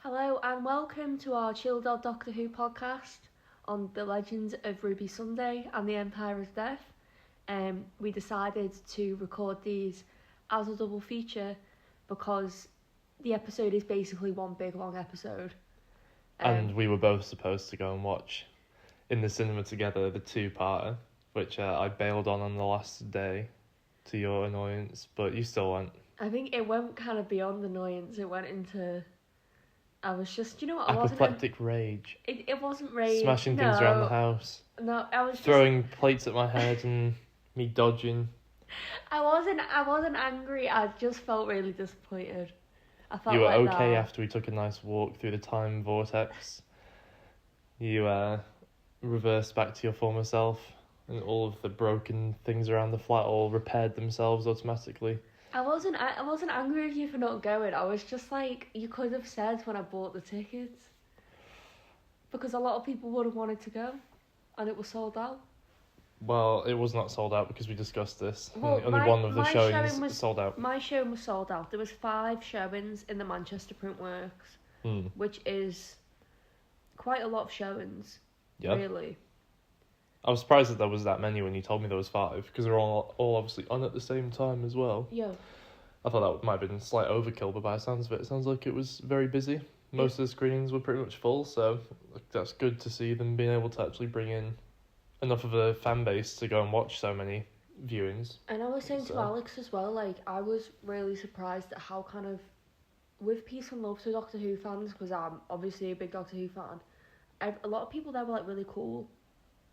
Hello and welcome to our Chilled Out Doctor Who podcast on the legends of Ruby Sunday and the Empire of Death. We decided to record these as a double feature because the episode is basically one big long episode. And we were both supposed to go and watch in the cinema together the two-parter, which I bailed on the last day to your annoyance, but you still went. I think it went kind of beyond annoyance. It went into... I was just, apoplectic rage. It wasn't rage. Smashing things around the house. No, I was throwing plates at my head and me dodging. I wasn't angry. I just felt really disappointed. I felt you were like okay that. After we took a nice walk through the time vortex. You reversed back to your former self, and all of the broken things around the flat all repaired themselves automatically. I wasn't angry with you for not going. I was just like, you could have said when I bought the tickets. Because a lot of people would have wanted to go. And it was sold out. Well, it was not sold out because we discussed this. Well, Only one of the showings was sold out. My showing was sold out. There was 5 showings in the Manchester Printworks. Which is quite a lot of showings. Yeah. Really. I was surprised that there was that many when you told me there was 5, because they're all obviously on at the same time as well. Yeah. I thought that might have been a slight overkill, but by the sounds of it, it sounds like it was very busy. Most of the screenings were pretty much full, so that's good to see them being able to actually bring in enough of a fan base to go and watch so many viewings. And I was saying to Alex as well, like, I was really surprised at how kind of, with peace and love to Doctor Who fans, because I'm obviously a big Doctor Who fan, a lot of people there were, like, really cool.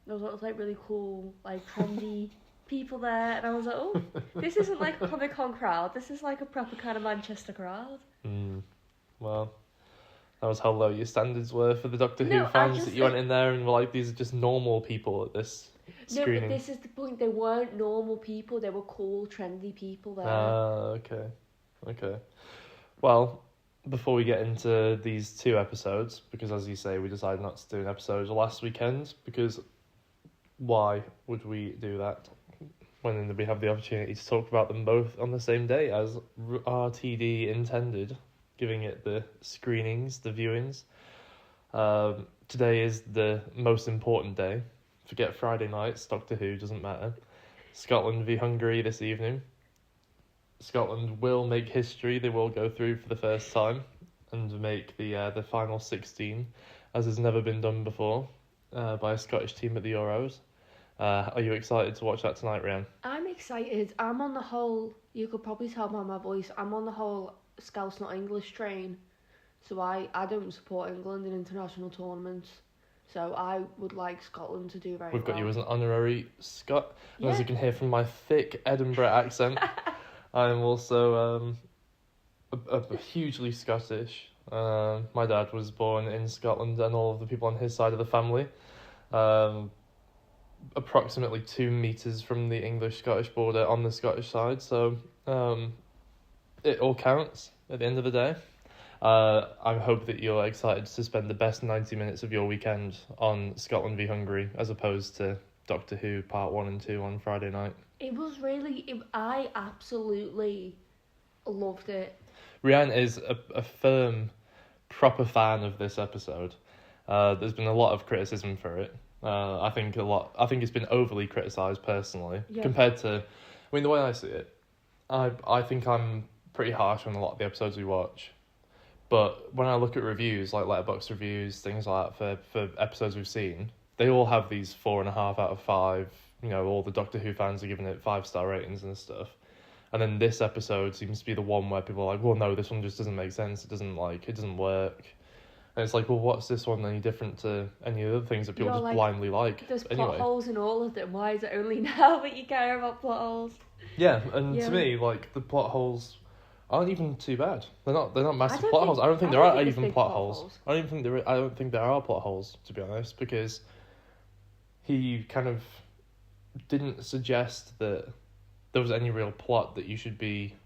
There was lots of, like, really cool, like, trendy people there, and I was like, oh, this isn't like a Comic-Con crowd, this is like a proper kind of Manchester crowd. Well, that was how low your standards were for the Doctor Who fans, that you went in there and were like, these are just normal people at this screening. No, but this is the point, they weren't normal people, they were cool, trendy people there. Okay. Well, before we get into these 2 episodes, because as you say, we decided not to do an episode last weekend, because why would we do that when we have the opportunity to talk about them both on the same day as RTD intended, giving it the screenings, the viewings. Today is the most important day. Forget Friday nights, Doctor Who, doesn't matter. Scotland v Hungary this evening. Scotland will make history. They will go through for the first time and make the final 16, as has never been done before by a Scottish team at the Euros. Are you excited to watch that tonight, Rhianne? I'm excited. I'm on the whole, you could probably tell by my voice, I'm on the whole Scouse not English train. So I don't support England in international tournaments. So I would like Scotland to do very well. We've got you as an honourary Scot. And as you can hear from my thick Edinburgh accent, I'm also a hugely Scottish. My dad was born in Scotland, and all of the people on his side of the family. Approximately 2 meters from the English-Scottish border on the Scottish side, so it all counts at the end of the day. I hope that you're excited to spend the best 90 minutes of your weekend on Scotland v Hungary, as opposed to Doctor Who Part 1 and 2 on Friday night. It was really... I absolutely loved it. Rhianne is a firm, proper fan of this episode. There's been a lot of criticism for it. I think it's been overly criticised personally, compared to... I mean, the way I see it, I think I'm pretty harsh on a lot of the episodes we watch. But when I look at reviews, like Letterboxd reviews, things like that, for episodes we've seen, they all have these 4.5 out of 5. You know, all the Doctor Who fans are giving it 5-star ratings and stuff. And then this episode seems to be the one where people are like, well, no, this one just doesn't make sense. It doesn't work. And it's like, well, what's this one any different to any of the other things that people just blindly like? There's plot holes in all of them. Why is it only now that you care about plot holes? Yeah, and to me, like, the plot holes aren't even too bad. They're not massive plot holes. I don't think there are even plot holes. I don't think there are plot holes, to be honest, because he kind of didn't suggest that there was any real plot that you should be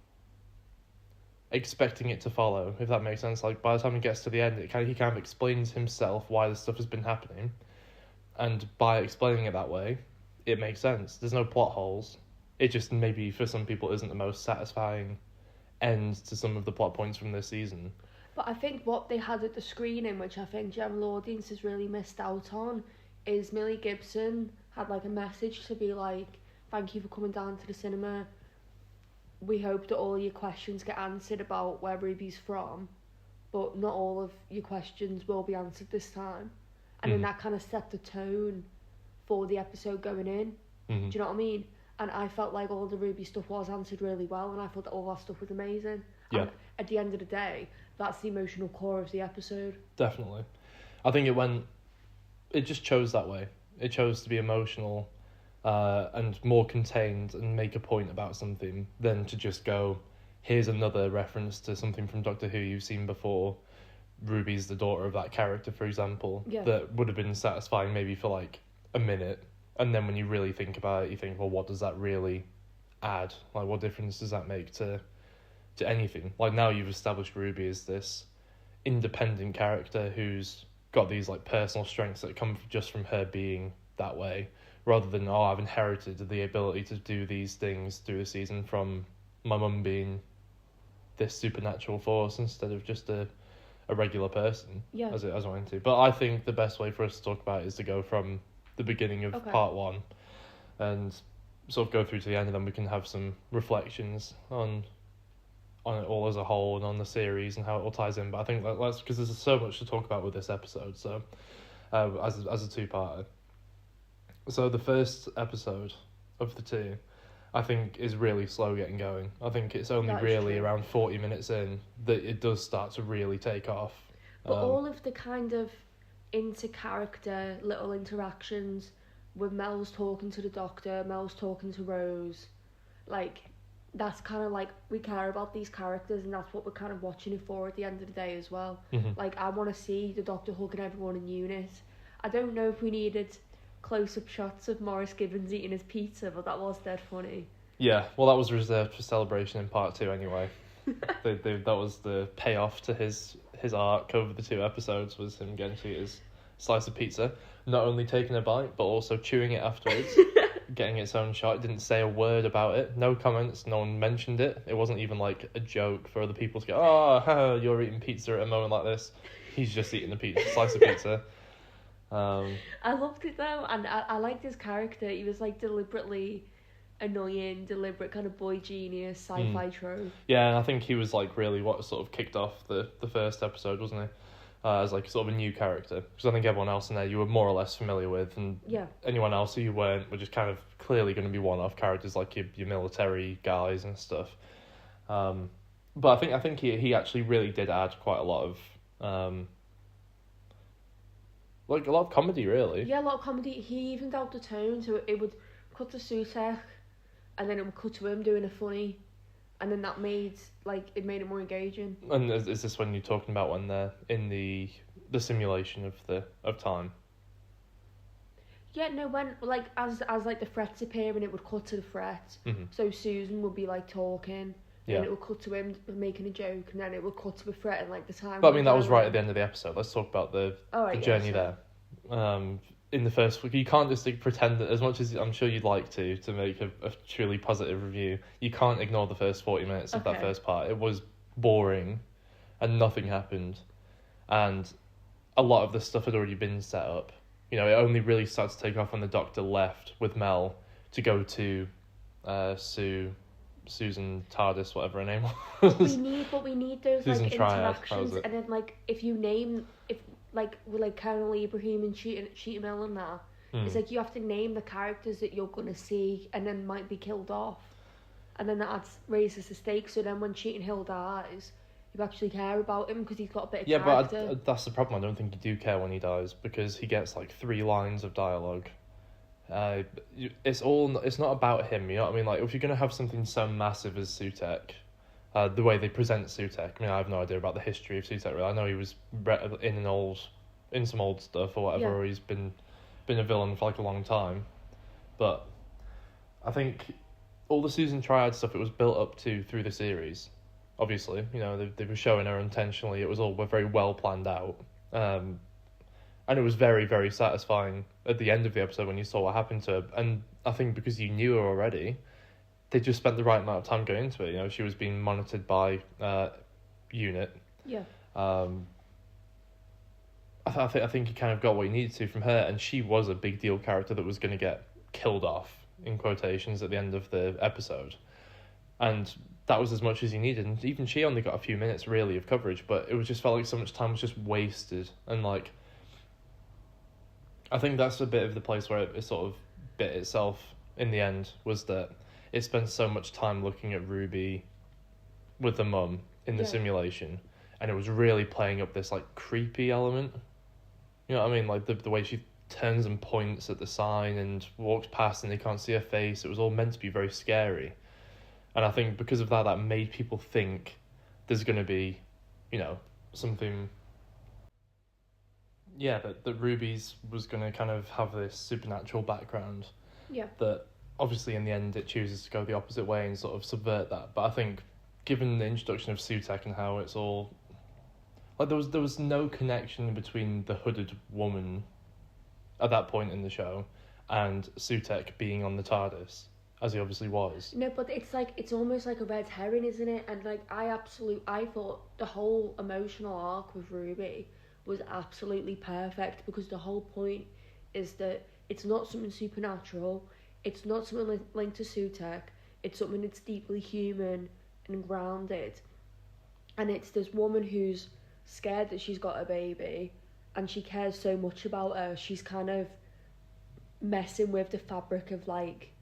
expecting it to follow, if that makes sense. Like, by the time he gets to the end, he kind of explains himself why this stuff has been happening, and by explaining it that way, it makes sense. There's no plot holes. It just maybe for some people isn't the most satisfying end to some of the plot points from this season. But I think what they had at the screening, which I think general audiences really missed out on, is Millie Gibson had like a message to be like, thank you for coming down to the cinema. We hope that all your questions get answered about where Ruby's from, but not all of your questions will be answered this time. And then that kind of set the tone for the episode going in. Mm-hmm. Do you know what I mean? And I felt like all the Ruby stuff was answered really well, and I thought that all that stuff was amazing. Yeah. And at the end of the day, that's the emotional core of the episode. Definitely. I think it just chose that way. It chose to be emotional and more contained and make a point about something than to just go, here's another reference to something from Doctor Who you've seen before. Ruby's the daughter of that character, for example, that would have been satisfying maybe for like a minute. And then when you really think about it, you think, well, what does that really add? Like, what difference does that make to anything? Like, now you've established Ruby as this independent character who's got these like personal strengths that come just from her being that way, rather than, oh, I've inherited the ability to do these things through the season from my mum being this supernatural force instead of just a regular person, as I went to. But I think the best way for us to talk about it is to go from the beginning of part one and sort of go through to the end, and then we can have some reflections on it all as a whole and on the series and how it all ties in. But I think let's, because there's so much to talk about with this episode, so as a two-parter. So the first episode of the two, I think, is really slow getting going. I think it's only really around 40 minutes in that it does start to really take off. But all of the kind of inter-character little interactions with Mel's talking to the Doctor, Mel's talking to Rose, like, that's kind of like, we care about these characters and that's what we're kind of watching it for at the end of the day as well. Mm-hmm. Like, I want to see the Doctor hugging everyone in unit. I don't know if we needed close-up shots of Maurice Gibbons eating his pizza, but that was dead funny. Yeah, well, that was reserved for Celebration in part 2 anyway. That was the payoff to his arc over the 2 episodes, was him getting to eat his slice of pizza, not only taking a bite but also chewing it afterwards, getting its own shot. Didn't say a word about it, no comments, no one mentioned it. It wasn't even like a joke for other people to go, oh, you're eating pizza at a moment like this. He's just eating a slice of pizza. I loved it though, and I liked his character. He was like deliberately annoying, deliberate kind of boy genius sci-fi trope. Yeah, and I think he was like really what sort of kicked off the first episode, wasn't he? As like sort of a new character, because I think everyone else in there you were more or less familiar with, and anyone else who you weren't were just kind of clearly going to be one-off characters, like your military guys and stuff. But I think he actually really did add quite a lot of like a lot of comedy, really. Yeah, a lot of comedy. He evened out the tone, so it would cut to Sutek, and then it would cut to him doing a funny, and then that made it more engaging. And is this when you're talking about when they're in the simulation of time? Yeah, no, when like as the threats appear and it would cut to the threat. Mm-hmm. So Susan would be like talking, and it would cut to him making a joke, and then it would cut to a threat and like the time. But I mean, that was right at the end of the episode. Let's talk about the journey there. In the first week, you can't just pretend that, as much as I'm sure you'd like to make a truly positive review, you can't ignore the first 40 minutes of that first part. It was boring and nothing happened, and a lot of the stuff had already been set up. You know, it only really started to take off when the Doctor left with Mel to go to Susan Tardis, whatever her name was. We need those Susan like Triad, interactions, and then like if you name with like Colonel Ibrahim and Cheetah Mill and that, it's like you have to name the characters that you're gonna see and then might be killed off, and then that raises the stakes. So then when Cheetah Hill dies, you actually care about him because he's got a bit of character. But that's the problem. I don't think you do care when he dies, because he gets like 3 lines of dialogue. It's not about him, you know what I mean? Like, if you're gonna have something so massive as Sutek, the way they present Sutek, I mean, I have no idea about the history of Sutek. Really. I know he was in some old stuff or whatever, or he's been a villain for like a long time. But I think all the Susan Triad stuff, it was built up to through the series. Obviously, you know, they were showing her intentionally. It was all very well planned out. And it was very, very satisfying at the end of the episode when you saw what happened to her. And I think because you knew her already, they just spent the right amount of time going into it. You know, she was being monitored by UNIT. Yeah. I think he kind of got what he needed to from her, and she was a big deal character that was going to get killed off, in quotations, at the end of the episode. And that was as much as he needed, and even she only got a few minutes, really, of coverage, but it was just felt like so much time was just wasted, and, like, I think that's a bit of the place where it sort of bit itself in the end, was that it spent so much time looking at Ruby with the mum in the simulation, and it was really playing up this, like, creepy element. You know what I mean? Like, the way she turns and points at the sign and walks past and they can't see her face. It was all meant to be very scary. And I think because of that, that made people think there's going to be, you know, something... Yeah, that Ruby's was going to kind of have this supernatural background. Yeah. That, obviously, in the end, it chooses to go the opposite way and sort of subvert that. But I think, given the introduction of Sutek and how it's all... Like, there was no connection between the hooded woman at that point in the show and Sutek being on the TARDIS, as he obviously was. No, but it's like, it's almost like a red herring, isn't it? And, like, I thought the whole emotional arc with Ruby was absolutely perfect, because the whole point is that it's not something supernatural, it's not something linked to Sutek, it's something that's deeply human and grounded. And it's this woman who's scared that she's got a baby, and she cares so much about her, she's kind of messing with the fabric of, like,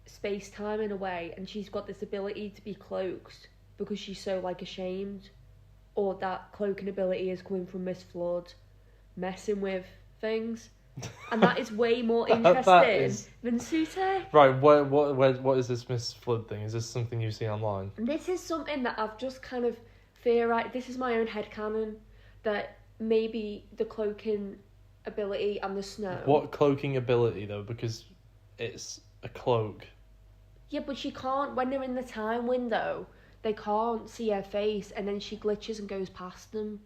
space-time in a way, and she's got this ability to be cloaked because she's so, like, ashamed, or that cloaking ability is coming from Miss Flood messing with things, and that is way more interesting than Sutek. Right, what is this Miss Flood thing? Is this something you've seen online? This is something that I've just kind of theorized. This is my own headcanon, that maybe the cloaking ability and the snow... What cloaking ability, though? Because it's a cloak. Yeah, but she can't, when they're in the time window, they can't see her face, and then she glitches and goes past them.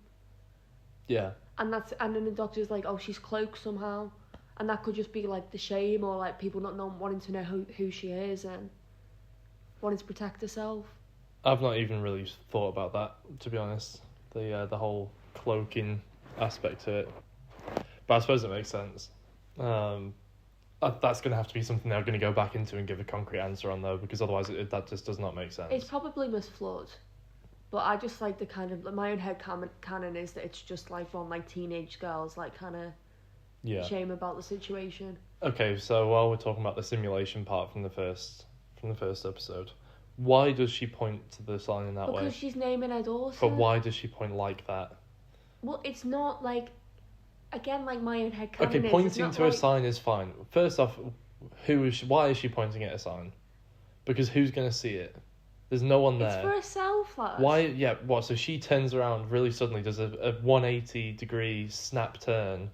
Yeah. And then the doctor's like, oh, she's cloaked somehow. And that could just be, like, the shame, or, like, people not wanting to know who she is and wanting to protect herself. I've not even really thought about that, to be honest. The whole cloaking aspect to it. But I suppose it makes sense. That's going to have to be something they're going to go back into and give a concrete answer on, though, because otherwise that just does not make sense. It's probably Miss Flood. But I just like the kind of... my own head canon is that it's just, like, one, like, teenage girls, like, kind of shame about the situation. Okay, so while we're talking about the simulation part from the first episode, why does she point to the sign in that way? Because she's naming her daughter. But why does she point like that? Well, it's not, like... Again, like, my own head canon Okay, pointing to a sign is fine. First off, why is she pointing at a sign? Because who's going to see it? There's no one there. It's for herself, lad. Why? Yeah, what? So she turns around really suddenly, does a 180-degree snap turn,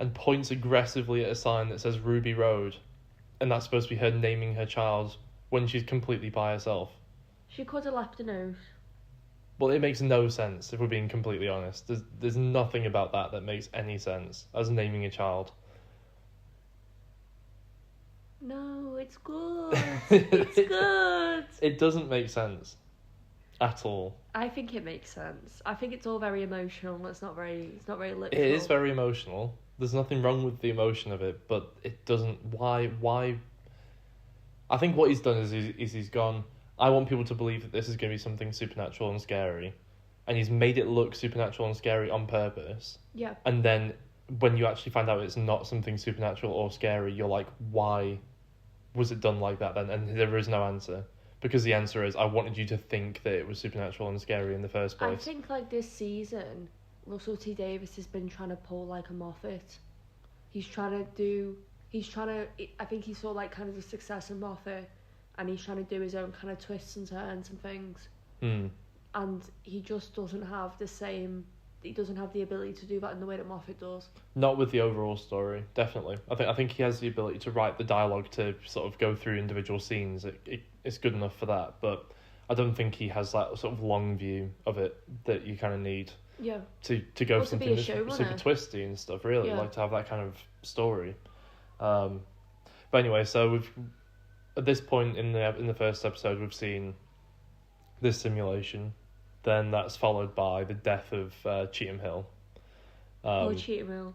and points aggressively at a sign that says Ruby Road, and that's supposed to be her naming her child when she's completely by herself. She could have left a note. Well, it makes no sense, if we're being completely honest. There's nothing about that makes any sense as naming a child. No, it's good. It's good. It doesn't make sense at all. I think it makes sense. I think it's all very emotional. It's not very literal. It is very emotional. There's nothing wrong with the emotion of it, but it doesn't... Why... I think what he's done is he's gone, I want people to believe that this is going to be something supernatural and scary. And he's made it look supernatural and scary on purpose. Yeah. And then when you actually find out it's not something supernatural or scary, you're like, why was it done like that then? And there is no answer. Because the answer is, I wanted you to think that it was supernatural and scary in the first place. I think, like, this season, Russell T Davies has been trying to pull, like, a Moffat. I think he saw, like, kind of the success of Moffat, and he's trying to do his own kind of twists and turns and things. And he just doesn't have he doesn't have the ability to do that in the way that Moffat does. Not with the overall story, definitely. I think he has the ability to write the dialogue to sort of go through individual scenes. It's good enough for that, but I don't think he has that sort of long view of it that you kind of need. Yeah. To go for something that's super twisty and stuff, really. Like, to have that kind of story. But anyway, so at this point in the first episode, we've seen this simulation. Then that's followed by the death of Cheetham Hill. Cheetham Hill.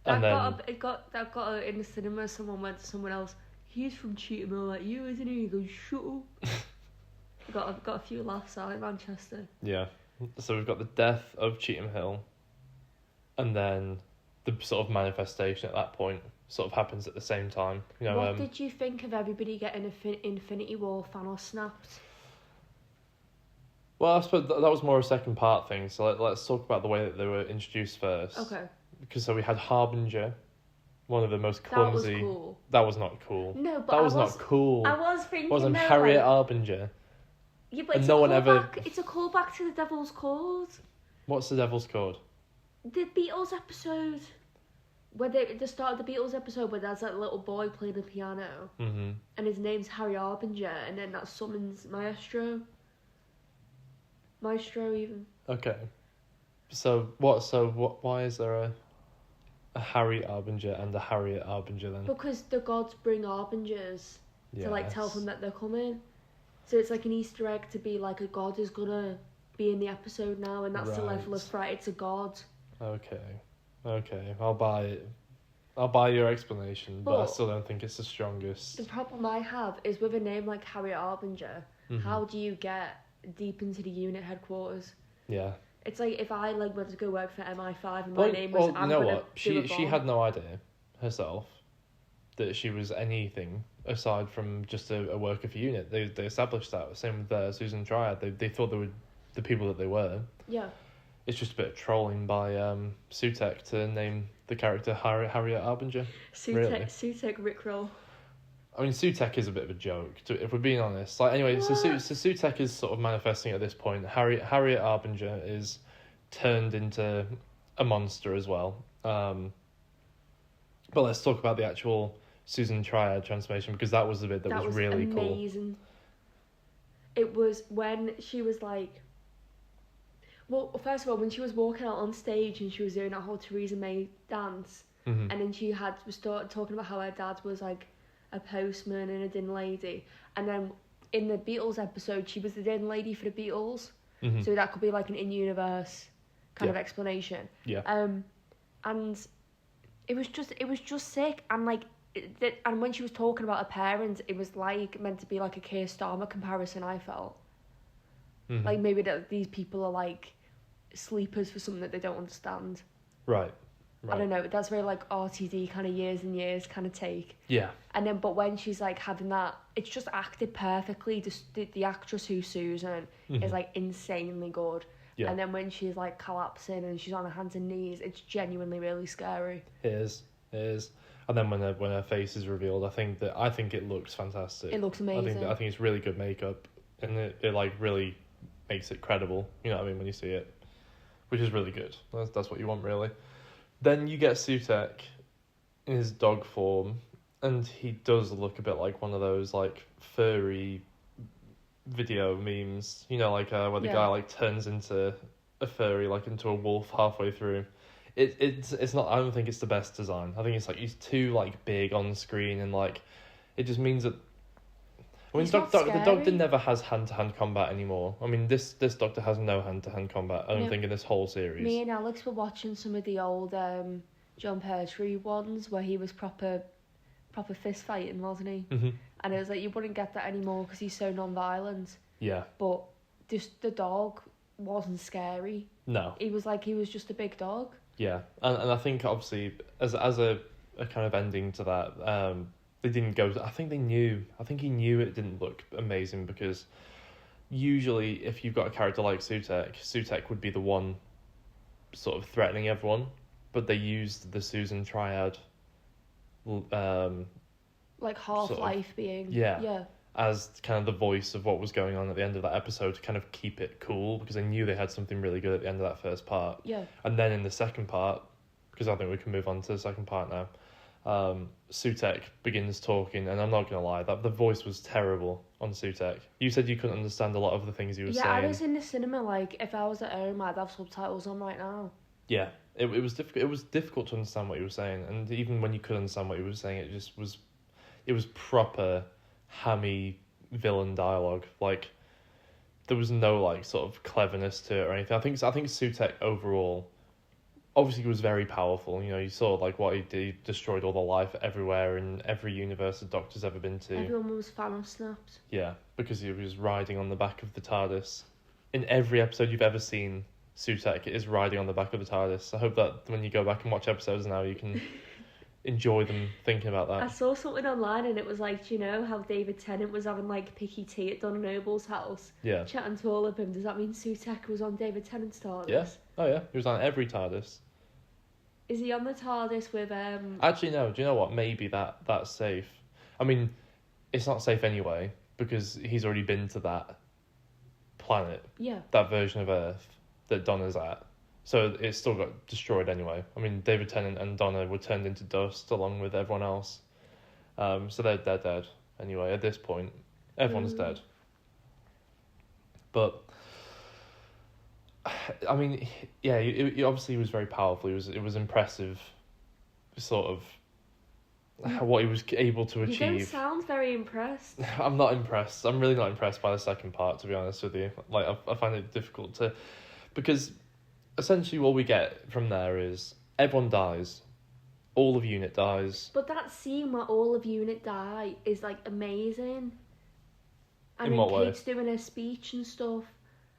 And That got in the cinema. Someone went to someone else. He's from Cheetham Hill, like you, isn't he? He goes, shut up. got a few laughs out in Manchester. Yeah. So we've got the death of Cheetham Hill, and then the sort of manifestation at that point sort of happens at the same time. You know, what did you think of everybody getting Infinity War Thanos snapped? Well, I suppose that was more a second part thing. So let's talk about the way that they were introduced first. Okay. Because so we had Harbinger, one of the most clumsy. That was cool. That was not cool. No, but that was not cool. I was thinking. It wasn't Harriet Harbinger. Yeah, but it's a callback to the Devil's Chord. What's the Devil's Chord? The Beatles episode. Where the start of the Beatles episode where there's that little boy playing the piano. Mm-hmm. And his name's Harry Harbinger, and then that summons Maestro. Maestro even. Okay. So why is there a Harry Harbinger and a Harriet Harbinger then? Because the gods bring harbingers to like tell them that they're coming. So it's like an Easter egg to be like a god is gonna be in the episode now, and that's the level of threat. It's a god. Okay, I'll buy it. I'll buy your explanation, but I still don't think it's the strongest. The problem I have is with a name like Harriet Harbinger, how do you get deep into the unit headquarters? Yeah. It's like if I went to go work for MI5 and my name was... you know what? She had no idea herself that she was anything aside from just a worker for unit. They established that. Same with Susan Triad. They thought they were the people that they were. Yeah. It's just a bit of trolling by Sutek to name the character Harriet Harbinger. Sutek Rickroll. I mean, Sutek is a bit of a joke, if we're being honest. Like, anyway, so Sutek is sort of manifesting at this point. Harriet Harbinger is turned into a monster as well. But let's talk about the actual Susan Triad transformation, because that was the bit that was really amazing. cool. Amazing. It was when she was like... Well, first of all, when she was walking out on stage and she was doing that whole Theresa May dance, and then she was talking about how her dad was like a postman and a din lady, and then in the Beatles episode, she was the din lady for the Beatles, so that could be like an in-universe kind of explanation. Yeah. And it was just sick, and like, and when she was talking about her parents, it was like meant to be like a Keir Starmer comparison. I felt like maybe that these people are like sleepers for something that they don't understand. Right. I don't know. That's very like RTD kind of years and years kind of take. Yeah. And then, but when she's like having that, it's just acted perfectly. The actress who's Susan is like insanely good. Yeah. And then when she's like collapsing and she's on her hands and knees, it's genuinely really scary. It is. And then when her face is revealed, I think it looks fantastic. It looks amazing. I think it's really good makeup, and it like really makes it credible. You know what I mean when you see it, which is really good. That's what you want, really. Then you get Sutek in his dog form, and he does look a bit like one of those like furry video memes, you know, like where the guy like turns into a furry, like into a wolf halfway through. It's not. I don't think it's the best design. I think it's like he's too like big on screen, and like it just means that. I mean, the Doctor never has hand-to-hand combat anymore. I mean, this Doctor has no hand-to-hand combat, I don't think, in this whole series. Me and Alex were watching some of the old John Pertwee ones where he was proper fist fighting, wasn't he? Mm-hmm. And it was like, you wouldn't get that anymore because he's so non-violent. Yeah. But just the dog wasn't scary. No. He was just a big dog. Yeah, and I think, obviously, as a kind of ending to that... They didn't go... I think he knew it didn't look amazing, because usually if you've got a character like Sutek would be the one sort of threatening everyone, but they used the Susan Triad... like Half-Life being... Yeah. As kind of the voice of what was going on at the end of that episode to kind of keep it cool, because they knew they had something really good at the end of that first part. Yeah. And then in the second part, because I think we can move on to the second part now... Sutek begins talking, and I'm not gonna lie, that the voice was terrible on Sutek. You said you couldn't understand a lot of the things he was saying. Yeah, I was in the cinema, like, if I was at home, I'd have subtitles on right now. Yeah, it was difficult. It was difficult to understand what he was saying, and even when you could understand what he was saying, it was proper hammy villain dialogue. Like, there was no like sort of cleverness to it or anything. I think Sutekh overall, obviously, he was very powerful. You know, you saw like what he did. He destroyed all the life everywhere in every universe the Doctor's ever been to. Everyone was Thanos snapped. Yeah, because he was riding on the back of the TARDIS. In every episode you've ever seen, Sutekh is riding on the back of the TARDIS. I hope that when you go back and watch episodes now, you can enjoy them thinking about that. I saw something online and it was like, do you know how David Tennant was having like picky tea at Donna Noble's house? Yeah. Chatting to all of them. Does that mean Sutekh was on David Tennant's TARDIS? Yeah. Oh yeah, he was on every TARDIS. Is he on the TARDIS with Actually, no. Do you know what? Maybe that's safe. I mean, it's not safe anyway because he's already been to that planet. Yeah. That version of Earth that Donna's at. So it still got destroyed anyway. I mean, David Tennant and Donna were turned into dust along with everyone else. So they're dead anyway. At this point, everyone's dead. But I mean, yeah, he obviously was very powerful. It was impressive, sort of what he was able to achieve. You don't sound very impressed. I'm not impressed. I'm really not impressed by the second part, to be honest with you. Like, I find it difficult to, because essentially what we get from there is everyone dies, all of UNIT dies. But that scene where all of UNIT die is like amazing. In what way? Kate's doing her speech and stuff.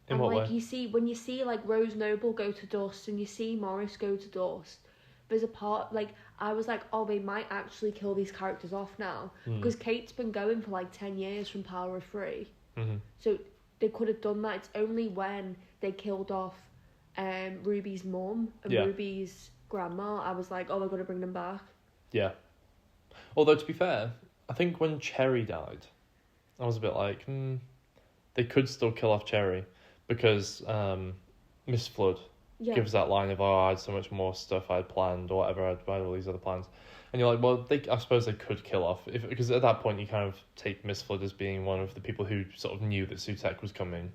In and what like way? when you see like Rose Noble go to dust and you see Morris go to dust, there's a part like I was like, oh, they might actually kill these characters off now because Kate's been going for like 10 years from Power of Three. Mm-hmm. So they could have done that. It's only when they killed off Ruby's mum and Ruby's grandma I was like, oh, they're gonna bring them back. Yeah. Although to be fair, I think when Cherry died, I was a bit like, they could still kill off Cherry because Miss Flood gives that line of, oh, I had so much more stuff I had planned or whatever, I had all these other plans. And you're like, well, I suppose they could kill off, because at that point you kind of take Miss Flood as being one of the people who sort of knew that Sutekh was coming,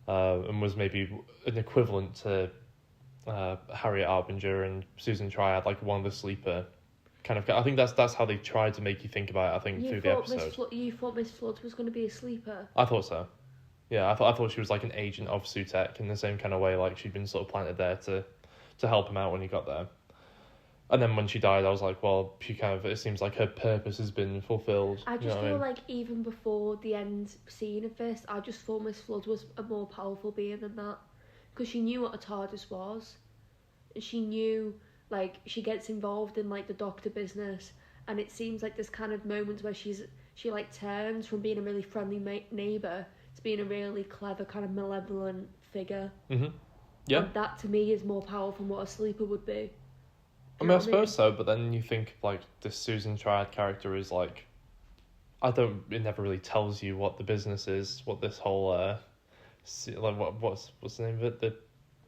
and was maybe an equivalent to Harriet Arbinger and Susan Triad, like one of the sleeper kind of. I think that's how they tried to make you think about it. I think through the episode. You thought Miss Flood was going to be a sleeper? I thought so. Yeah, I thought she was like an agent of Sutekh in the same kind of way, like she'd been sort of planted there to help him out when he got there. And then when she died, I was like, well, it seems like her purpose has been fulfilled. I just feel like even before the end scene of this, I just thought Miss Flood was a more powerful being than that. Because she knew what a TARDIS was. She knew, like, she gets involved in, like, the doctor business. And it seems like there's kind of moments where she turns from being a really friendly neighbour to being a really clever, kind of malevolent figure. Mm-hmm. Yeah. And that, to me, is more powerful than what a sleeper would be. I suppose so, but then you think, like, this Susan Triad character is, like, it never really tells you what the business is, what this whole, what's the name of it? The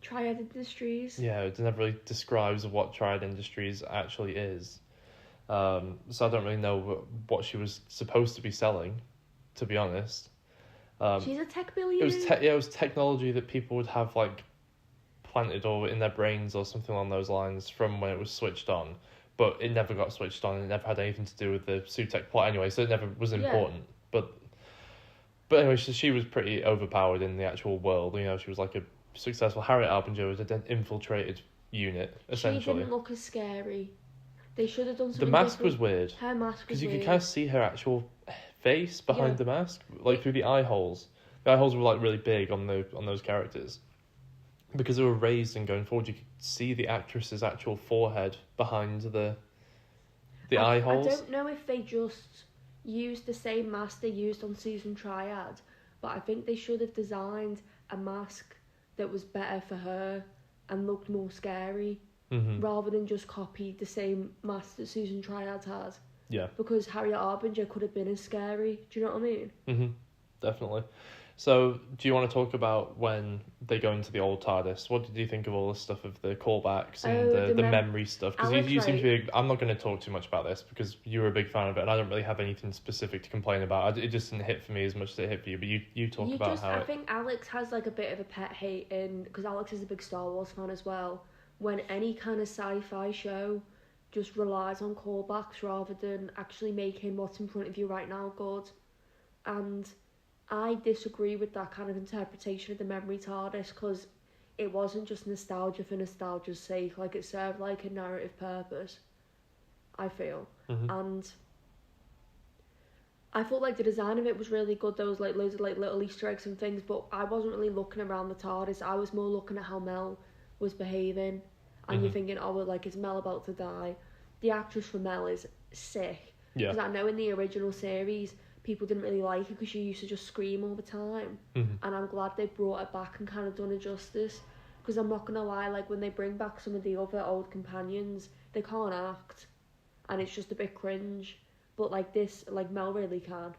Triad Industries. Yeah, it never really describes what Triad Industries actually is. So I don't really know what she was supposed to be selling, to be honest. She's a tech billionaire. It was technology that people would have, like, planted or in their brains or something along those lines from when it was switched on, but it never got switched on. It never had anything to do with the Sutekh plot anyway, so it never was important. But anyway, she was pretty overpowered in the actual world. You know, she was like a successful. Harriet Arbinger was an infiltrated unit, essentially. She didn't look as scary. They should have done something. The mask was weird. Her mask was weird. Because you could kind of see her actual face behind the mask, like through the eye holes. The eye holes were like really big on those characters. Because they were raised and going forward, you could see the actress's actual forehead behind the eye holes. I don't know if they just used the same mask they used on Susan Triad, but I think they should have designed a mask that was better for her and looked more scary, rather than just copy the same mask that Susan Triad has. Yeah. Because Harriet Arbinger could have been as scary. Do you know what I mean? Mm-hmm. Definitely. So, do you want to talk about when they go into the old TARDIS? What did you think of all the stuff of the callbacks and the memory stuff? Because you seem to be... I'm not going to talk too much about this because you were a big fan of it and I don't really have anything specific to complain about. It just didn't hit for me as much as it hit for you, but you talk about how... I think Alex has like a bit of a pet hate in... Because Alex is a big Star Wars fan as well. When any kind of sci-fi show just relies on callbacks rather than actually making what's in front of you right now good. And... I disagree with that kind of interpretation of the memory TARDIS, because it wasn't just nostalgia for nostalgia's sake. Like, it served like a narrative purpose, I feel. Mm-hmm. And I thought like the design of it was really good. There was like loads of like little Easter eggs and things, but I wasn't really looking around the TARDIS. I was more looking at how Mel was behaving, and you're thinking, oh well, like, is Mel about to die? The actress for Mel is sick. Yeah. Because I know in the original series people didn't really like her because she used to just scream all the time, and I'm glad they brought her back and kind of done her justice. Because I'm not gonna lie, like when they bring back some of the other old companions, they can't act, and it's just a bit cringe. But like this, like Mel really can.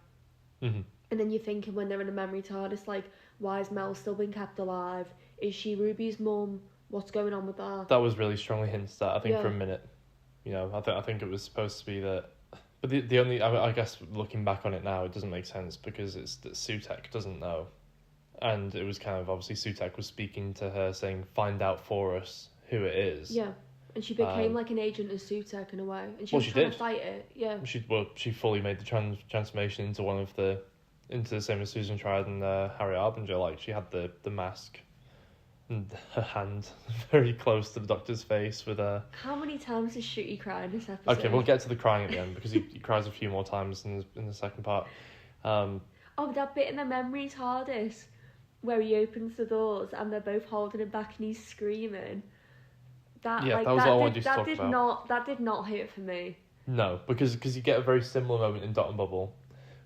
Mm-hmm. And then you're thinking when they're in a memory TARDIS, like, why has Mel still been kept alive? Is she Ruby's mum? What's going on with that? That was really strongly hinted at, I think, Yeah. for a minute. You know, I think it was supposed to be that. But the only, I guess, looking back on it now, it doesn't make sense because it's that Sutek doesn't know. And it was kind of, obviously, Sutek was speaking to her saying, find out for us who it is. Yeah. And she became like an agent of Sutek in a way. And she was she trying did. to fight it. Yeah. She fully made the transformation into into the same as Susan Triad and Harry Arbinger. Like, she had the mask and her hand very close to the Doctor's face with a... How many times does Shooty cry in this episode? Okay, we'll get to the crying at the end because he cries a few more times in the second part. Oh, that bit in the memory TARDIS where he opens the doors and they're both holding him back and he's screaming. That was what I wanted you to talk about. That did not hit for me. No, because you get a very similar moment in Dot and Bubble,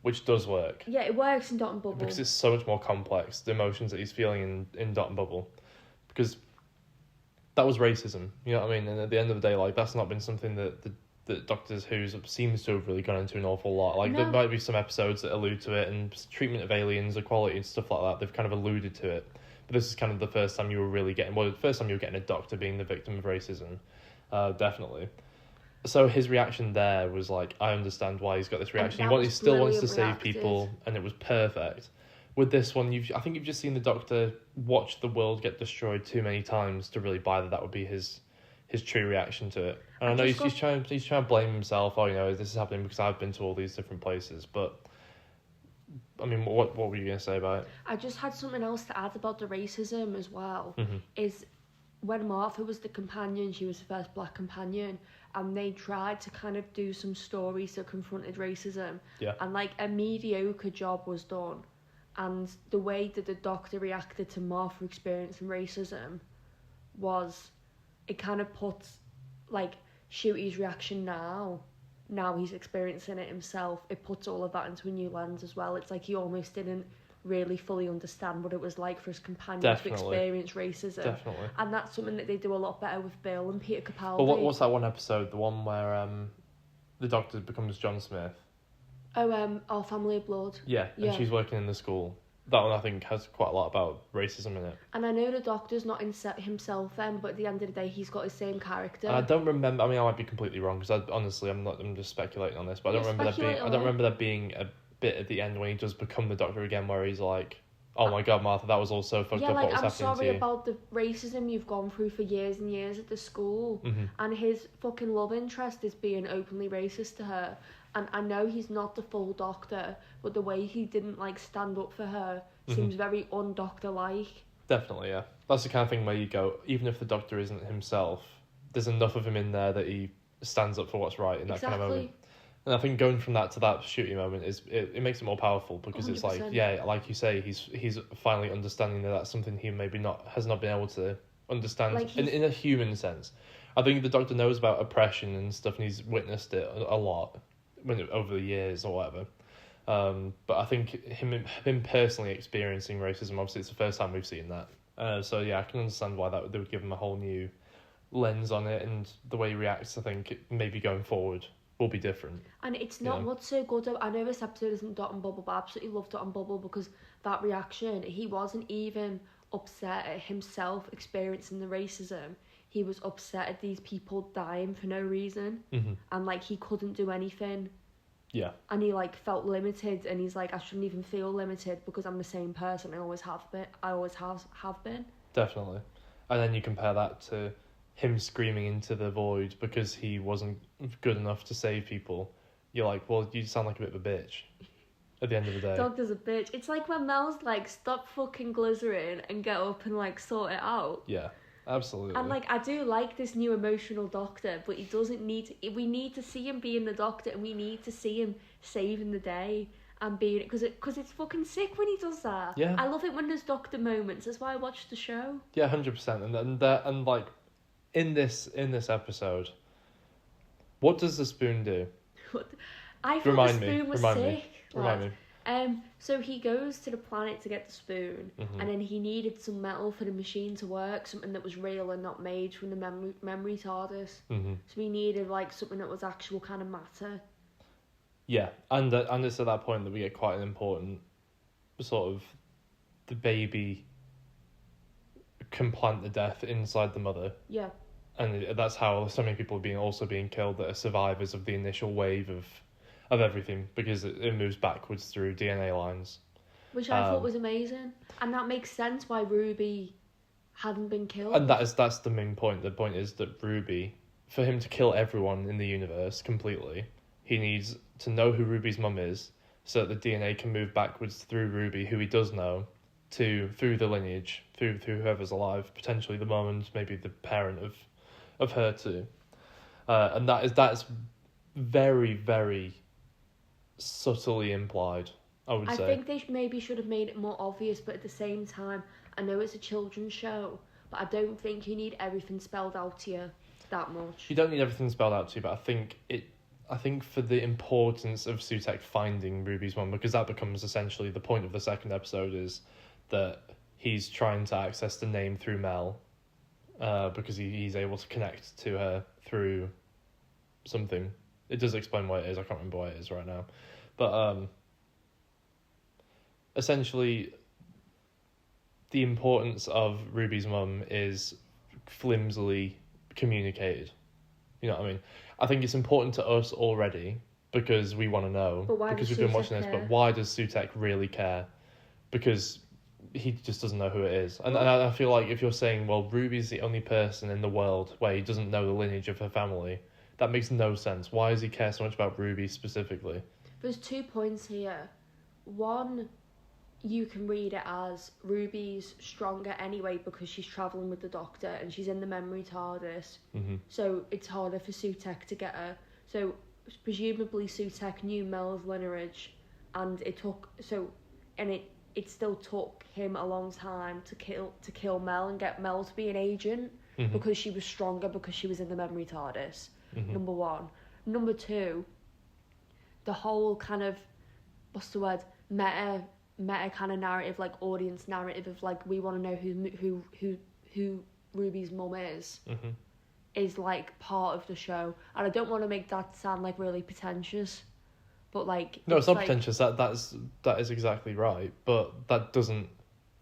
which does work. Yeah, it works in Dot and Bubble. Because it's so much more complex, the emotions that he's feeling in Dot and Bubble. Because that was racism, you know what I mean? And at the end of the day, like, that's not been something that Doctor Who seems to have really gone into an awful lot. Like, there might be some episodes that allude to it, and treatment of aliens, equality and stuff like that, they've kind of alluded to it. But this is kind of the first time you were really getting... Well, the first time you were getting a Doctor being the victim of racism. Definitely. So his reaction there was like, I understand why he's got this reaction. He still wants to save people, and it was perfect. With this one, I think you've just seen the Doctor watch the world get destroyed too many times to really buy that would be his true reaction to it. And I know he's trying to blame himself. Oh, you know, this is happening because I've been to all these different places. But I mean, what were you going to say about it? I just had something else to add about the racism as well. Mm-hmm. Is when Martha was the companion, she was the first black companion, and they tried to kind of do some stories that confronted racism. Yeah. And like a mediocre job was done. And the way that the Doctor reacted to Martha experiencing racism was, it kind of puts, like, Shooty's reaction now he's experiencing it himself, it puts all of that into a new lens as well. It's like he almost didn't really fully understand what it was like for his companion to experience racism. Definitely. And that's something that they do a lot better with Bill and Peter Capaldi. Well, what's that one episode, the one where the Doctor becomes John Smith? Oh, Our Family of Blood. Yeah, and she's working in the school. That one, I think, has quite a lot about racism in it. And I know the Doctor's not in himself then, but at the end of the day, he's got his same character. And I don't remember. I mean, I might be completely wrong because honestly, I'm just speculating on this. But I don't remember there being a bit at the end when he does become the Doctor again, where he's like, "Oh my God, Martha, that was all so fucked up. What was happening to you?" I'm sorry about the racism you've gone through for years and years at the school, and his fucking love interest is being openly racist to her. And I know he's not the full Doctor, but the way he didn't, like, stand up for her seems very un-Doctor-like. Definitely, yeah. That's the kind of thing where you go, even if the Doctor isn't himself, there's enough of him in there that he stands up for what's right in that kind of moment. And I think going from that to that Shooty moment it makes it more powerful because 100%. It's like, yeah, like you say, he's finally understanding that that's something he maybe has not been able to understand, like in a human sense. I think the Doctor knows about oppression and stuff, and he's witnessed it a lot over the years or whatever. But I think him personally experiencing racism, obviously it's the first time we've seen that. So yeah, I can understand why they would give him a whole new lens on it, and the way he reacts, I think maybe going forward will be different. And it's not what's so good. I know this episode isn't Dot and Bubble, but I absolutely love Dot and Bubble because that reaction, he wasn't even upset at himself experiencing the racism. He was upset at these people dying for no reason, and like he couldn't do anything. Yeah. And he like felt limited, and he's like, I shouldn't even feel limited because I'm the same person. I always have been. Have been. Definitely. And then you compare that to him screaming into the void because he wasn't good enough to save people. You're like, well, you sound like a bit of a bitch. at the end of the day. Doctor's a bitch. It's like when Mel's like, stop fucking glycerin and get up and like sort it out. Yeah, absolutely. And like, I do like this new emotional doctor, but he doesn't need to. We need to see him being the doctor, and we need to see him saving the day and being because it's fucking sick when he does that. Yeah. I love it when there's doctor moments. That's why I watch the show. Yeah, 100%. And like in this episode, what does the spoon do? I thought Remind the spoon me. was Remind sick. me. Remind me. So he goes to the planet to get the spoon, Mhm. and then he needed some metal for the machine to work, something that was real and not made from the memory TARDIS. Mhm. So he needed like something that was actual kind of matter. Yeah, and it's at that point that we get quite an important sort of the baby can plant the death inside the mother, Yeah. and that's how so many people are being killed that are survivors of the initial wave of everything, because it moves backwards through DNA lines. Which I thought was amazing, and that makes sense why Ruby hadn't been killed. And that's the main point. The point is that Ruby, for him to kill everyone in the universe completely, he needs to know who Ruby's mum is, so that the DNA can move backwards through Ruby, who he does know, through the lineage, through whoever's alive, potentially the mum and maybe the parent of her too. And that's very, very subtly implied, I would say. I think they maybe should have made it more obvious, but at the same time, I know it's a children's show, but I don't think you need everything spelled out to you that much. You don't need everything spelled out to you, but I think for the importance of Sutek finding Ruby's mum, because that becomes essentially the point of the second episode, is that he's trying to access the name through Mel, because he's able to connect to her through something. It does explain what it is. I can't remember what it is right now, but essentially, the importance of Ruby's mum is flimsily communicated. You know what I mean? I think it's important to us already because we want to know, But why because does we've been Sutek watching this. care? But why does Sutek really care? Because he just doesn't know who it is. And I feel like if you're saying, well, Ruby's the only person in the world where he doesn't know the lineage of her family, that makes no sense. Why does he care so much about Ruby specifically? There's 2 points here. One, you can read it as Ruby's stronger anyway because she's travelling with the Doctor and she's in the memory TARDIS. Mm-hmm. So it's harder for Sutek to get her. So presumably Sutek knew Mel's lineage, and it still took him a long time to kill Mel and get Mel to be an agent, Mm-hmm. because she was stronger because she was in the memory TARDIS. Mm-hmm. Number one. Number two, the whole kind of, what's the word, meta kind of narrative, like audience narrative of like, we want to know who Ruby's mum is, Mm-hmm. is like part of the show. And I don't want to make that sound like really pretentious, but like, No, it's not like, pretentious. That is exactly right, but that doesn't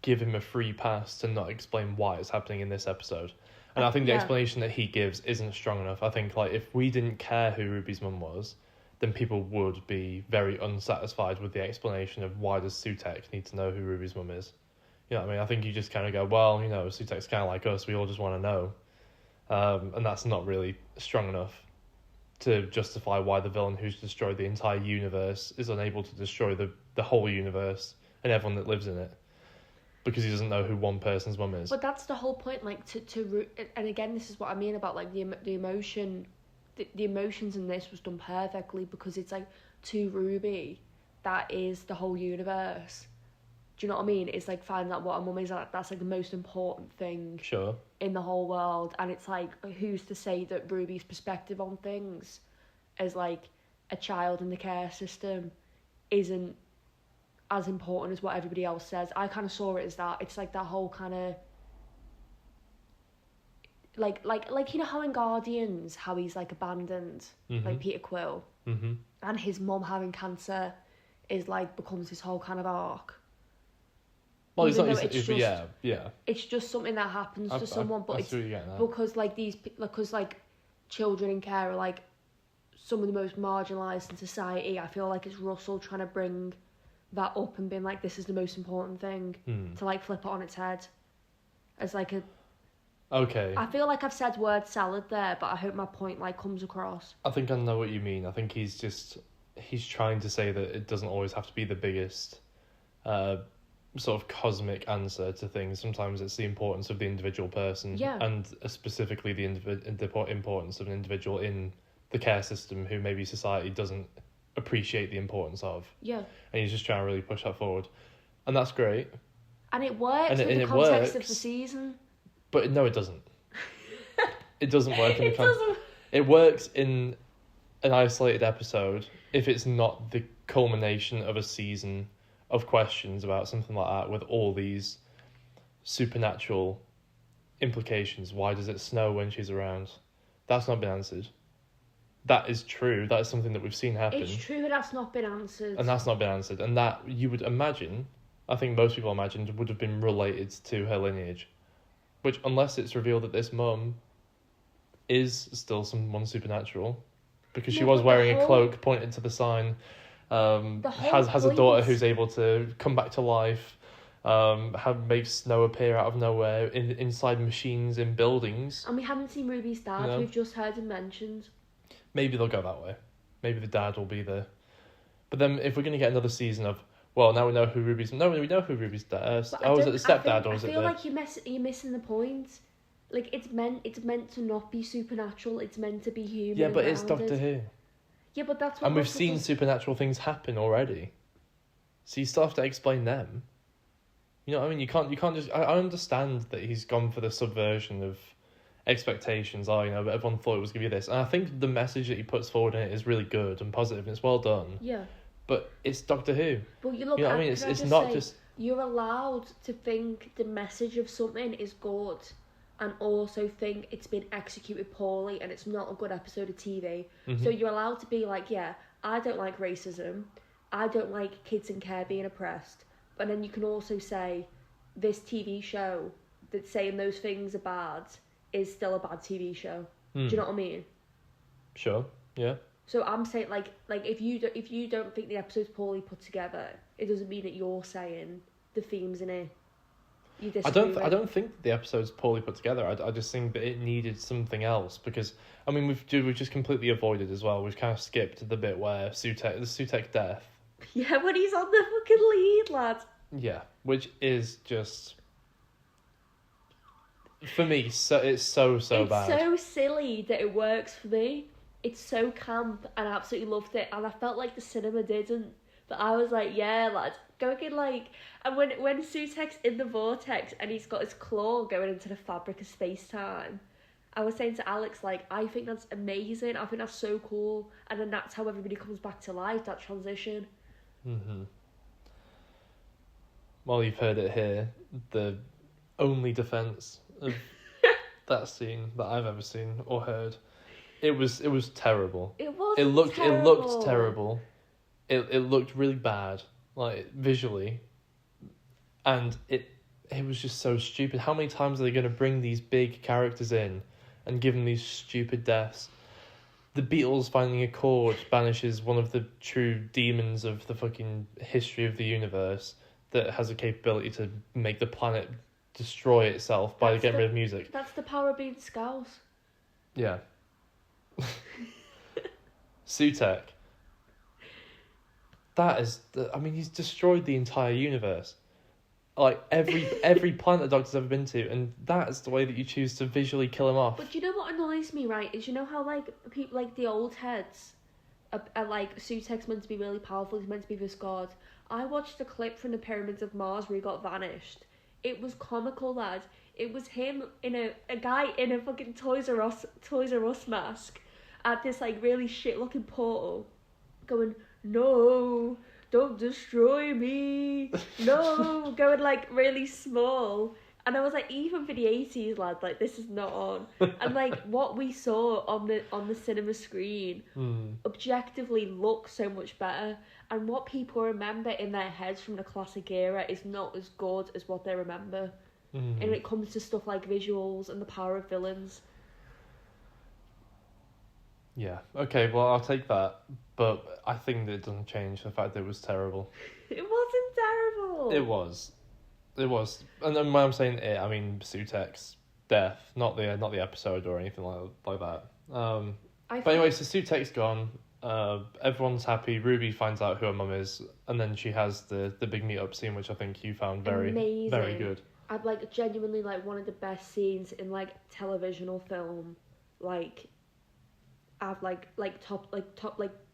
give him a free pass to not explain why it's happening in this episode. And I think the Yeah. explanation that he gives isn't strong enough. I think like if we didn't care who Ruby's mum was, then people would be very unsatisfied with the explanation of why does Sutek need to know who Ruby's mum is. You know what I mean? I think you just kind of go, well, you know, Sutek's kind of like us. We all just want to know. And that's not really strong enough to justify why the villain who's destroyed the entire universe is unable to destroy the whole universe and everyone that lives in it, because he doesn't know who one person's mum is. But that's the whole point, like, and again, this is what I mean about, like, the emotion, the emotions in this was done perfectly, because it's, like, to Ruby, that is the whole universe. Do you know what I mean? It's, like, finding out what a mum is, like, that's, like, the most important thing Sure. in the whole world, and it's, like, who's to say that Ruby's perspective on things as, like, a child in the care system isn't as important as what everybody else says. I kind of saw it as that. It's like that whole kind of like you know how in Guardians, how he's like abandoned, Mm-hmm. like Peter Quill, Mm-hmm. and his mum having cancer is like becomes his whole kind of arc. Well, Even it's though not. it's just- Yeah. It's just something that happens to someone, but I it's see what you're getting at. because like because like children in care are like some of the most marginalised in society. I feel like it's Russell trying to bring that up and being like, this is the most important thing, to like flip it on its head as like a. Okay. I feel like I've said word salad there, but I hope my point like comes across. I think I know what you mean. I think he's just he's trying to say that it doesn't always have to be the biggest sort of cosmic answer to things. Sometimes it's the importance of the individual person, and specifically the importance of an individual in the care system who maybe society doesn't appreciate the importance of. Yeah. And he's just trying to really push that forward. And that's great. And it works in the context of the season. But no, it doesn't. It doesn't work in the context. It works in an isolated episode if it's not the culmination of a season of questions about something like that with all these supernatural implications. Why does it snow when she's around? That's not been answered. That is true. That is something that we've seen happen. It's true, but that's not been answered. And that's not been answered. And that, you would imagine, I think most people imagined, would have been related to her lineage. Which, unless it's revealed that this mum is still someone supernatural, because she was wearing a cloak, pointed to the sign, has a daughter who's able to come back to life, makes snow appear out of nowhere inside machines in buildings. And we haven't seen Ruby's dad. We've just heard him mentioned. Maybe they'll go that way. Maybe the dad will be there. But then if we're going to get another season of, well, now we know who Ruby's... No, we know who Ruby's dad is. Oh, was it the stepdad or was it the... I feel like you're missing the point. Like, it's meant to not be supernatural. It's meant to be human. Yeah, but it's Doctor Who. Yeah, but that's what... And we've seen supernatural things happen already. So you still have to explain them. You know what I mean? You can't just... I understand that he's gone for the subversion of expectations. But everyone thought it was going to be this. And I think the message that he puts forward in it is really good and positive, and it's well done. Yeah. But it's Doctor Who. But you know what I mean? It's not just... You're allowed to think the message of something is good and also think it's been executed poorly and it's not a good episode of TV. Mm-hmm. So you're allowed to be like, yeah, I don't like racism. I don't like kids in care being oppressed. But then you can also say this TV show that's saying those things are bad is still a bad TV show. Do you know what I mean? Sure. Yeah. So I'm saying, like if you don't think the episode's poorly put together, it doesn't mean that you're saying the themes in it. I don't think the episode's poorly put together. I just think that it needed something else, because I mean we've just completely avoided as well. We've kind of skipped the bit where the Sutek death. Yeah, when he's on the fucking lead, lad. Yeah, which is just, for me, it's so bad. It's so silly that it works for me. It's so camp, and I absolutely loved it. And I felt like the cinema didn't. But I was like, yeah, lad, go again, like... And when Sutek's in the vortex and he's got his claw going into the fabric of space-time, I was saying to Alex, like, I think that's amazing. I think that's so cool. And then that's how everybody comes back to life, that transition. Mm-hmm. Well, you've heard it here. The only defence of that scene that I've ever seen or heard... It was terrible. It was. It looked terrible. It looked really bad, like visually, and it was just so stupid. How many times are they going to bring these big characters in and give them these stupid deaths? The Beatles finding a chord banishes one of the true demons of the fucking history of the universe that has a capability to make the planet destroy itself by getting rid of music. That's the power of being Scouse. Yeah. Sutek. That is... he's destroyed the entire universe. Like, every planet the Doctor's ever been to, and that's the way that you choose to visually kill him off. But do you know what annoys me, right, is you know how, like, people, like, the old heads are like, Sutek's meant to be really powerful, he's meant to be this god. I watched a clip from the Pyramids of Mars where he got vanished. It was comical, lad. It was him in a guy in a fucking Toys R Us mask at this, like, really shit-looking portal going, no, don't destroy me, no, going, like, really small. And I was like, even for the 80s, lad, like, this is not on. And, like, what we saw on the cinema screen objectively looks so much better. And what people remember in their heads from the classic era is not as good as what they remember. And when it comes to stuff like visuals and the power of villains. Yeah, okay, well, I'll take that, but I think that it doesn't change the fact that it was terrible. It wasn't terrible. It was. And then when I'm saying it, I mean Sutek's death, not the episode or anything like that. But anyway, so Sutek's gone, Everyone's happy. Ruby finds out who her mum is, and then she has the big meet up scene, which I think you found very Amazing. very good. I'd like genuinely like one of the best scenes in like television or film. Like, I've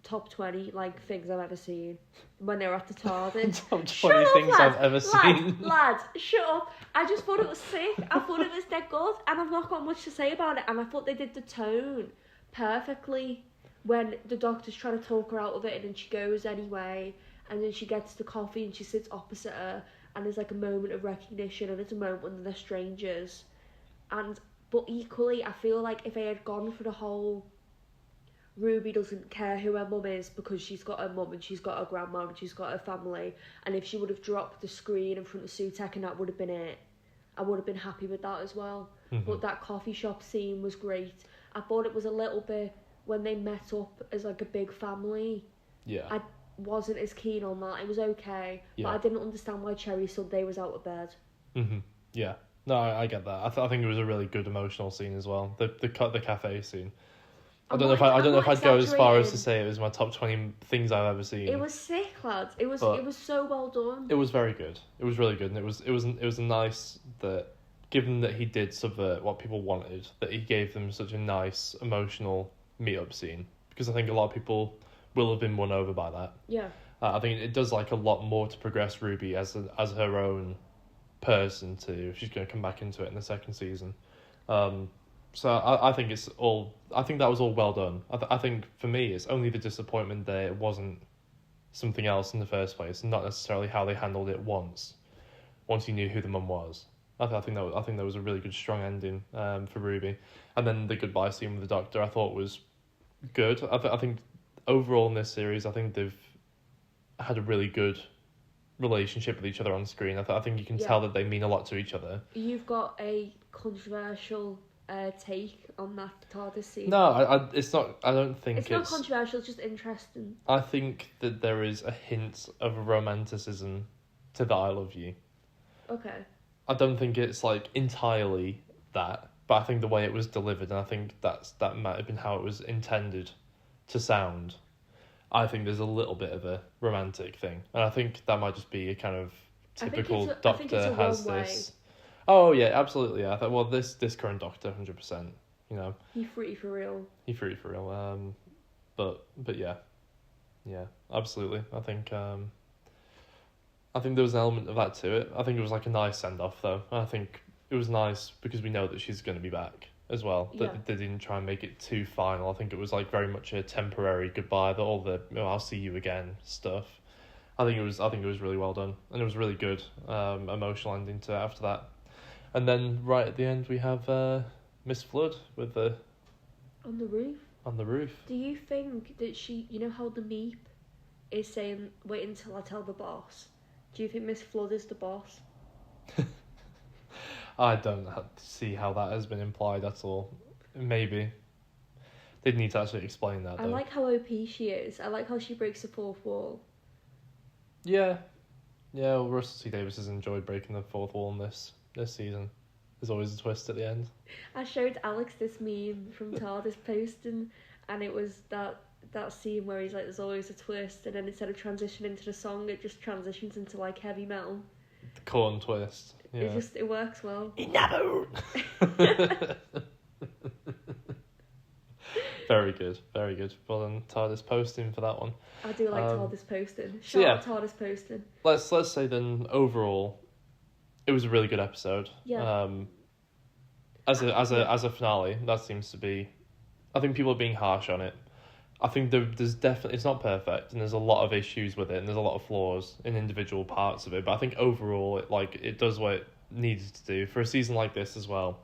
top 20 like things I've ever seen when they were at the TARDIS. Top 20 things I've ever seen. Lads, shut up. I just thought it was sick. I thought it was dead good, and I've not got much to say about it. And I thought they did the tone perfectly when the doctor's trying to talk her out of it, and then she goes anyway, and then she gets the coffee and she sits opposite her, and there's like a moment of recognition, and it's a moment when they're strangers. But equally, I feel like if they had gone for the whole Ruby doesn't care who her mum is because she's got her mum and she's got her grandma and she's got her family, and if she would have dropped the screen in front of Sutek and that would have been it, I would have been happy with that as well. But that coffee shop scene was great. I thought it was a little bit when they met up as like a big family. Yeah. I wasn't as keen on that. It was okay, Yeah. but I didn't understand why Cherry Sunday was out of bed. Yeah. No, I get that. I think it was a really good emotional scene as well. The cafe scene. I don't know if I'd go as far as to say it was my top 20 things I've ever seen. It was sick, lads. It was so well done. It was very good. It was really good, and it was nice that, given that he did subvert what people wanted, that he gave them such a nice emotional meet-up scene, because I think a lot of people will have been won over by that. Yeah. I think it does like a lot more to progress Ruby as her own person too, if she's going to come back into it in the second season. So I think it's all. I think that was all well done. I think for me, it's only the disappointment that it wasn't something else in the first place, and not necessarily how they handled it once you knew who the mum was. I think that was a really good, strong ending for Ruby, and then the goodbye scene with the Doctor I thought was good. I think overall in this series, I think they've had a really good relationship with each other on screen. I think you can tell that they mean a lot to each other. You've got a controversial take on that TARDIS scene. No, it's not. I don't think it's not controversial. It's just interesting. I think that there is a hint of romanticism to the "I love you." Okay. I don't think it's like entirely that, but I think the way it was delivered, and I think that might have been how it was intended to sound. I think there's a little bit of a romantic thing, and I think that might just be a kind of typical Doctor has this. Oh yeah, absolutely. Yeah. I thought, well, this current Doctor, 100%. You know. He fruity for real. But yeah, absolutely. I think there was an element of that to it. I think it was like a nice send off though. I think it was nice because we know that she's going to be back as well. That they didn't try and make it too final. I think it was like very much a temporary goodbye. That all the I'll see you again stuff. I think it was really well done, and it was really good emotional ending to it after that. And then right at the end we have Miss Flood with the on the roof. On the roof. Do you think that she, you know how the Meep is saying, "Wait until I tell the boss"? Do you think Miss Flood is the boss? I don't see how that has been implied at all. Maybe. They'd need to actually explain that, though. I like how OP she is. I like how she breaks the fourth wall. Yeah. Yeah, well, Russell T Davies has enjoyed breaking the fourth wall in this season. There's always a twist at the end. I showed Alex this meme from tardisposting, and it was that scene where he's like, there's always a twist, and then instead of transitioning to the song, it just transitions into like heavy metal. The corn twist. Yeah. It works well. Never. Very good. Well done, tardisposting for that one. I do like tardisposting. Shout out tardisposting. Let's say then overall, it was a really good episode. Yeah. As a finale, that seems to be. I think people are being harsh on it. I think there's definitely, it's not perfect, and there's a lot of issues with it, and there's a lot of flaws in individual parts of it. But I think overall, it does what it needs to do for a season like this as well.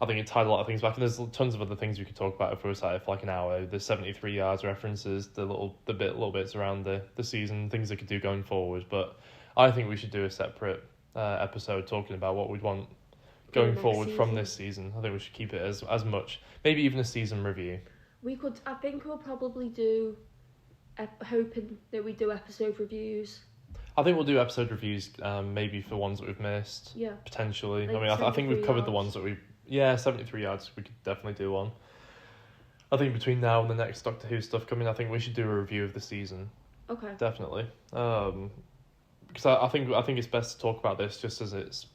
I think it tied a lot of things back, and there's tons of other things we could talk about if we were sat here for like an hour. The 73 yards references, little bits around the season, things they could do going forward. But I think we should do a separate episode talking about what we'd want going forward from this season. I think we should keep it as much, maybe even a season review. We could. I think we'll probably do. Hoping that we do episode reviews. I think we'll do episode reviews, maybe for ones that we've missed. Yeah. Potentially. Like I mean, I think we've covered yards. the ones that we. Yeah, 73 yards. We could definitely do one. I think between now and the next Doctor Who stuff coming, I think we should do a review of the season. Okay. Definitely. Because I think it's best to talk about this just as its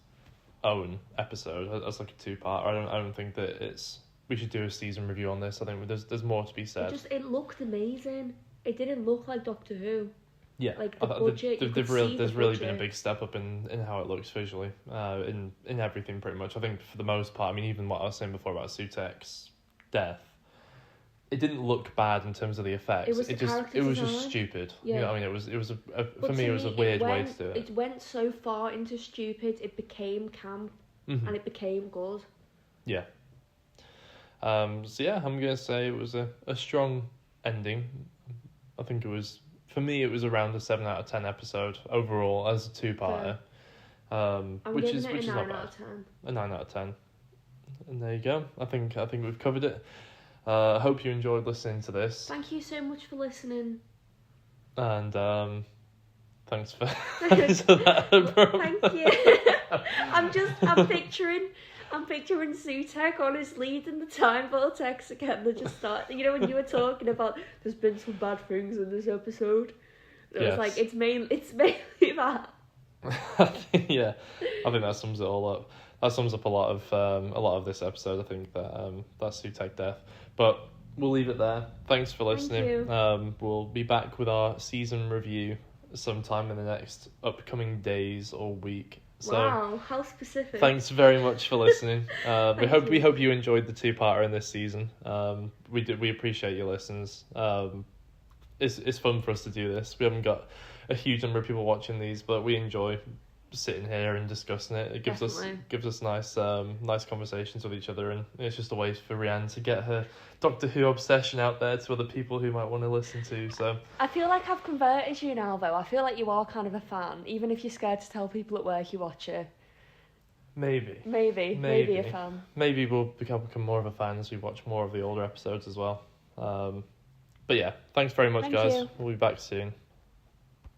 own episode, as like a two-part. I don't think that we should do a season review on this. I think there's more to be said. It looked amazing. It didn't look like Doctor Who. Yeah, like the budget. There's really been a big step up in how it looks visually, in everything pretty much. I think for the most part, I mean, even what I was saying before about Sutek's death, it didn't look bad in terms of the effects. It was just stupid. Yeah. You know, I mean, it was for me it was a weird way to do it. It went so far into stupid, it became camp, and it became good. Yeah. So yeah, I'm gonna say it was a strong ending. I think for me it was around a 7 out of 10 episode overall as a two-parter. Which is not bad. Out of 10. A 9 out of 10. And there you go. I think we've covered it. I hope you enjoyed listening to this. Thank you so much for listening. And thanks for that. Thank you. I'm picturing Sutek on his lead in the time vortex again. They just start. You know when you were talking about there's been some bad things in this episode. It was like it's mainly that. Yeah, I think that sums it all up. That sums up a lot of this episode. I think that's Sutek death. But we'll leave it there. Thanks for listening. Thank you. We'll be back with our season review sometime in the next upcoming days or week. So, wow, how specific. Thanks very much for listening. We hope you enjoyed the two-parter in this season. We appreciate your listens. It's fun for us to do this. We haven't got a huge number of people watching these, but we enjoy sitting here and discussing it. It gives us nice conversations with each other, and it's just a way for Rhianne to get her Doctor Who obsession out there to other people who might want to listen to. So I feel like I've converted you now, though. I feel like you are kind of a fan, even if you're scared to tell people at work you watch it. Maybe a fan. Maybe we'll become more of a fan as we watch more of the older episodes as well. But yeah, thanks very much, guys. We'll be back soon.